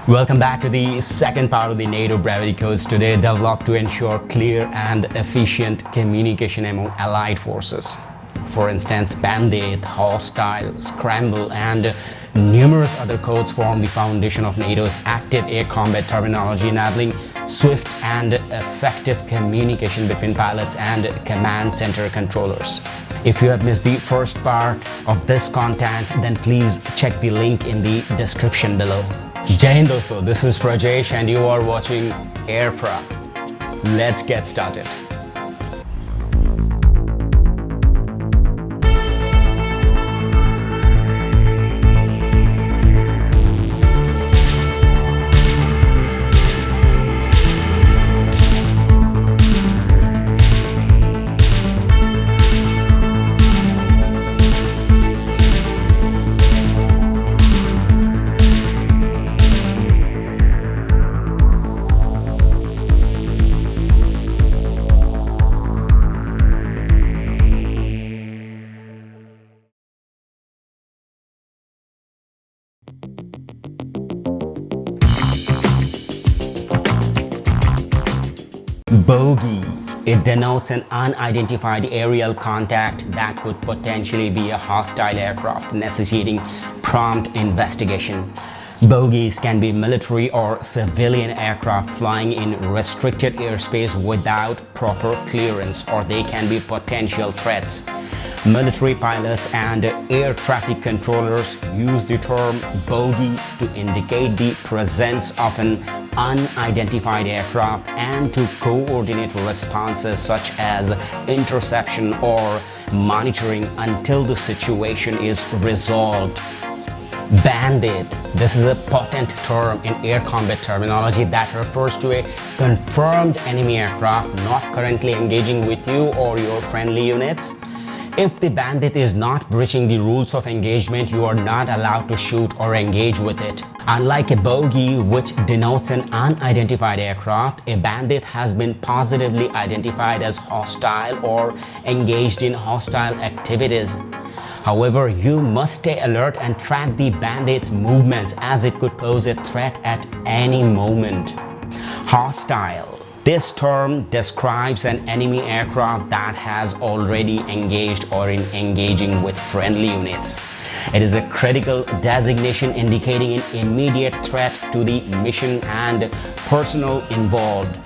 Welcome back to the second part of the NATO brevity codes, today developed to ensure clear and efficient communication among allied forces. For instance, Bandit, Hostile, Scramble, and numerous other codes form the foundation of NATO's active air combat terminology, enabling swift and effective communication between pilots and command center controllers. If you have missed the first part of this content, then please check the link in the description below. Jai Hind dosto, this is Prajesh and you are watching AirPra. Let's get started. Bogey. It denotes an unidentified aerial contact that could potentially be a hostile aircraft, necessitating prompt investigation. Bogeys can be military or civilian aircraft flying in restricted airspace without proper clearance, or they can be potential threats. Military pilots and air traffic controllers use the term bogey to indicate the presence of an unidentified aircraft and to coordinate responses such as interception or monitoring until the situation is resolved. Bandit. This is a potent term in air combat terminology that refers to a confirmed enemy aircraft not currently engaging with you or your friendly units. If the Bandit is not breaching the rules of engagement, you are not allowed to shoot or engage with it. Unlike a bogey, which denotes an unidentified aircraft, a Bandit has been positively identified as hostile or engaged in hostile activities. However, you must stay alert and track the Bandit's movements, as it could pose a threat at any moment. Hostile. This term describes an enemy aircraft that has already engaged or is engaging with friendly units. It is a critical designation indicating an immediate threat to the mission and personnel involved.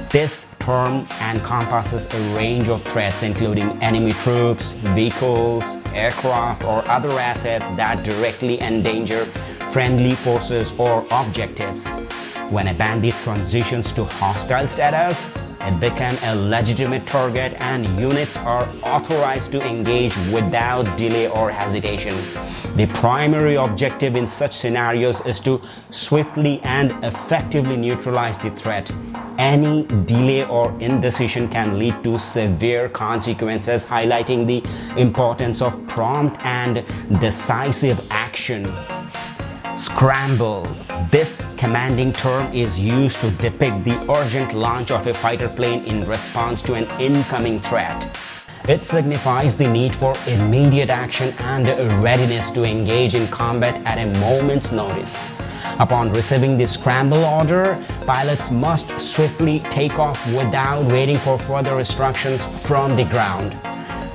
This term encompasses a range of threats including enemy troops, vehicles, aircraft, or other assets that directly endanger friendly forces or objectives. When a Bandit transitions to hostile status, it becomes a legitimate target and units are authorized to engage without delay or hesitation. The primary objective in such scenarios is to swiftly and effectively neutralize the threat. Any delay or indecision can lead to severe consequences, highlighting the importance of prompt and decisive action. Scramble. This commanding term is used to depict the urgent launch of a fighter plane in response to an incoming threat. It signifies the need for immediate action and readiness to engage in combat at a moment's notice. Upon receiving the scramble order, pilots must swiftly take off without waiting for further instructions from the ground.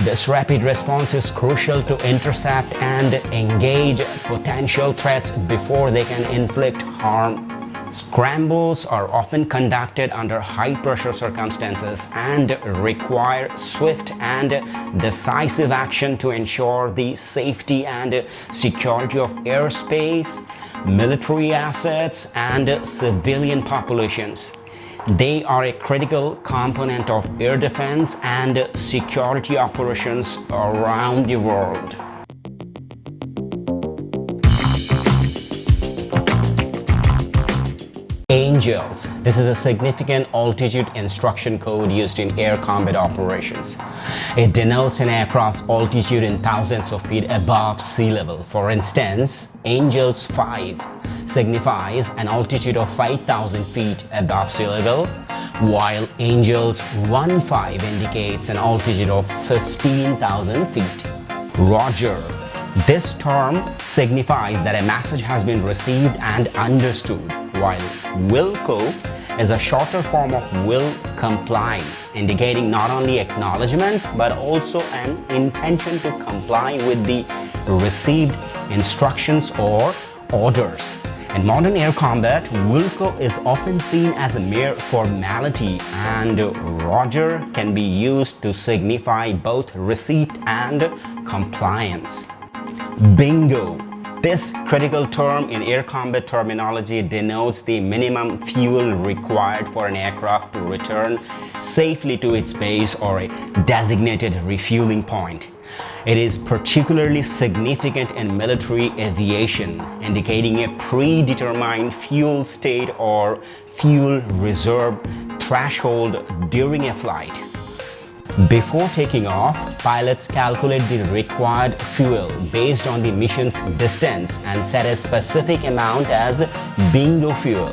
This rapid response is crucial to intercept and engage potential threats before they can inflict harm. Scrambles are often conducted under high-pressure circumstances and require swift and decisive action to ensure the safety and security of airspace, military assets, and civilian populations. They are a critical component of air defense and security operations around the world. Angels. This is a significant altitude instruction code used in air combat operations. It denotes an aircraft's altitude in thousands of feet above sea level. For instance, Angels 5 signifies an altitude of 5,000 feet above sea level, while Angels 1-5 indicates an altitude of 15,000 feet. Roger. This term signifies that a message has been received and understood, while Wilco is a shorter form of will comply, indicating not only acknowledgement but also an intention to comply with the received instructions or orders. In modern air combat, Wilco is often seen as a mere formality, and Roger can be used to signify both receipt and compliance. Bingo. This critical term in air combat terminology denotes the minimum fuel required for an aircraft to return safely to its base or a designated refueling point. It is particularly significant in military aviation, indicating a predetermined fuel state or fuel reserve threshold during a flight. Before taking off, pilots calculate the required fuel based on the mission's distance and set a specific amount as bingo fuel.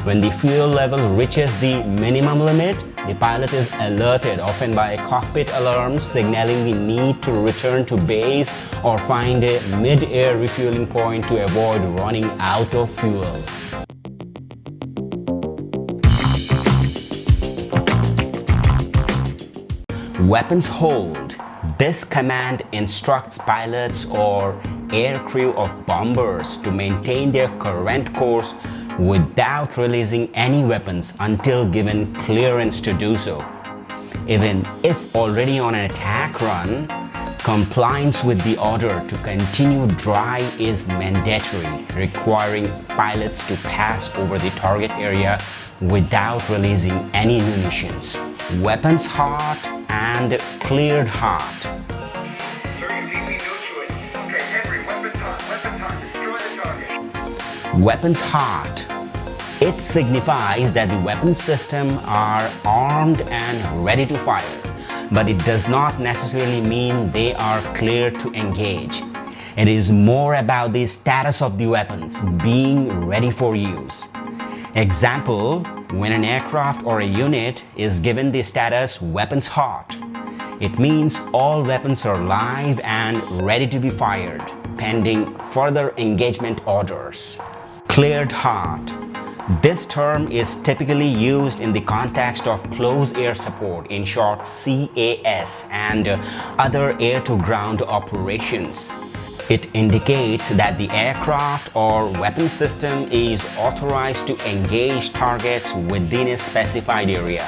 When the fuel level reaches the minimum limit, the pilot is alerted, often by a cockpit alarm signaling the need to return to base or find a mid-air refueling point to avoid running out of fuel. Weapons hold. This command instructs pilots or aircrew of bombers to maintain their current course without releasing any weapons until given clearance to do so. Even if already on an attack run, compliance with the order to continue dry is mandatory, requiring pilots to pass over the target area without releasing any munitions. Weapons hot and cleared hot. Sir, you leave me no choice. Okay, Henry, weapons hot, destroy the target. Weapons hot. It signifies that the weapon system are armed and ready to fire, but it does not necessarily mean they are cleared to engage. It is more about the status of the weapons being ready for use. Example, when an aircraft or a unit is given the status weapons hot, it means all weapons are live and ready to be fired, pending further engagement orders. Cleared hot. This term is typically used in the context of close air support, in short CAS, and other air-to-ground operations. It indicates that the aircraft or weapon system is authorized to engage targets within a specified area.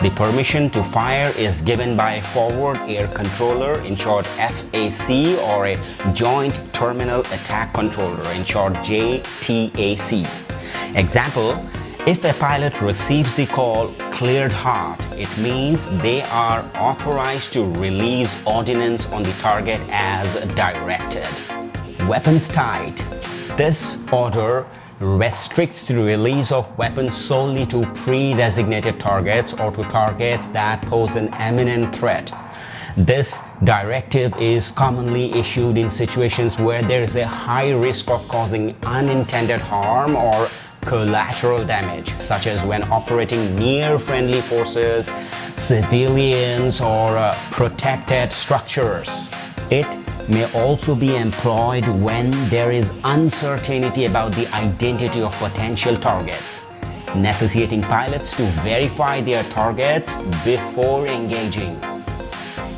The permission to fire is given by a forward air controller, in short FAC, or a joint terminal attack controller, in short JTAC. Example, if a pilot receives the call cleared hot, it means they are authorized to release ordnance on the target as directed. Weapons tight. This order restricts the release of weapons solely to pre-designated targets or to targets that pose an imminent threat. This directive is commonly issued in situations where there is a high risk of causing unintended harm or collateral damage, such as when operating near friendly forces, civilians, or protected structures. It may also be employed when there is uncertainty about the identity of potential targets, necessitating pilots to verify their targets before engaging.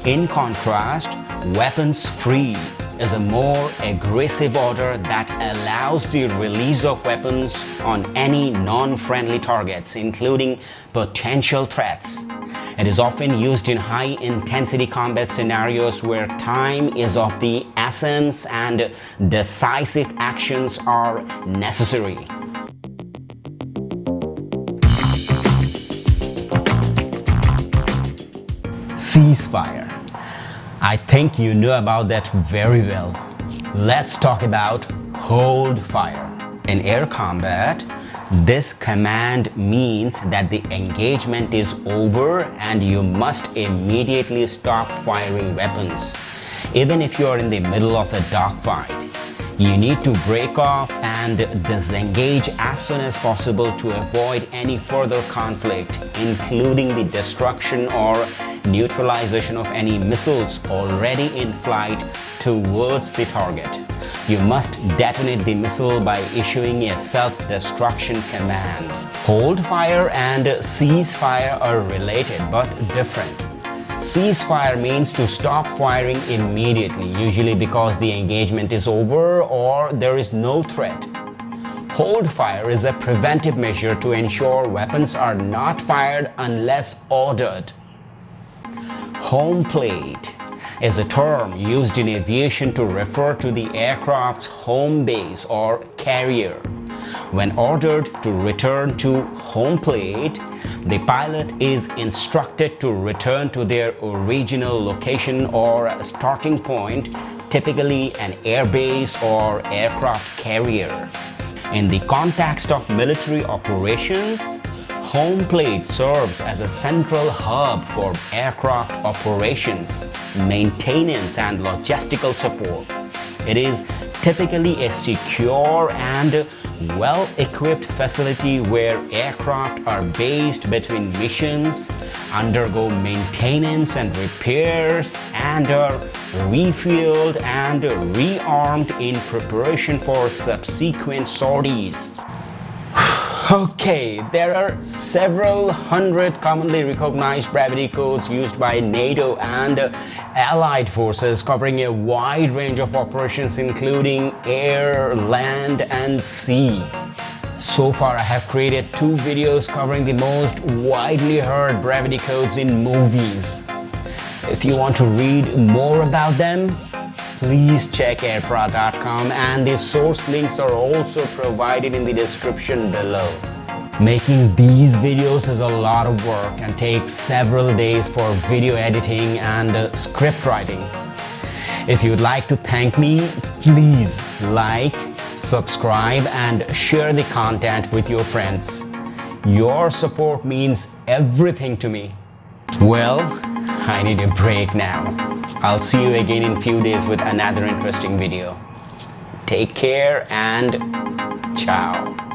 In contrast, weapons free is a more aggressive order that allows the release of weapons on any non-friendly targets, including potential threats. It is often used in high-intensity combat scenarios where time is of the essence and decisive actions are necessary. Ceasefire. I think you know about that very well. Let's talk about hold fire. In air combat, this command means that the engagement is over and you must immediately stop firing weapons. Even if you are in the middle of a dogfight, you need to break off and disengage as soon as possible to avoid any further conflict, including the destruction or neutralization of any missiles already in flight towards the target. You must detonate the missile by issuing a self-destruction command. Hold fire and cease fire are related but different. Ceasefire means to stop firing immediately, usually because the engagement is over or there is no threat. Hold fire is a preventive measure to ensure weapons are not fired unless ordered. Home plate is a term used in aviation to refer to the aircraft's home base or carrier. When ordered to return to home plate, the pilot is instructed to return to their original location or starting point, typically an airbase or aircraft carrier. In the context of military operations, home plate serves as a central hub for aircraft operations, maintenance, and logistical support. It is typically a secure and well-equipped facility where aircraft are based between missions, undergo maintenance and repairs, and are refueled and rearmed in preparation for subsequent sorties. Okay, there are several hundred commonly recognized brevity codes used by NATO and allied forces covering a wide range of operations including air, land, and sea. So far I have created 2 videos covering the most widely heard brevity codes in movies. If you want to read more about them, please check AirPra.com, and the source links are also provided in the description below. Making these videos is a lot of work and takes several days for video editing and script writing. If you'd like to thank me, please like, subscribe, and share the content with your friends. Your support means everything to me. Well, I need a break now. I'll see you again in a few days with another interesting video. Take care and ciao.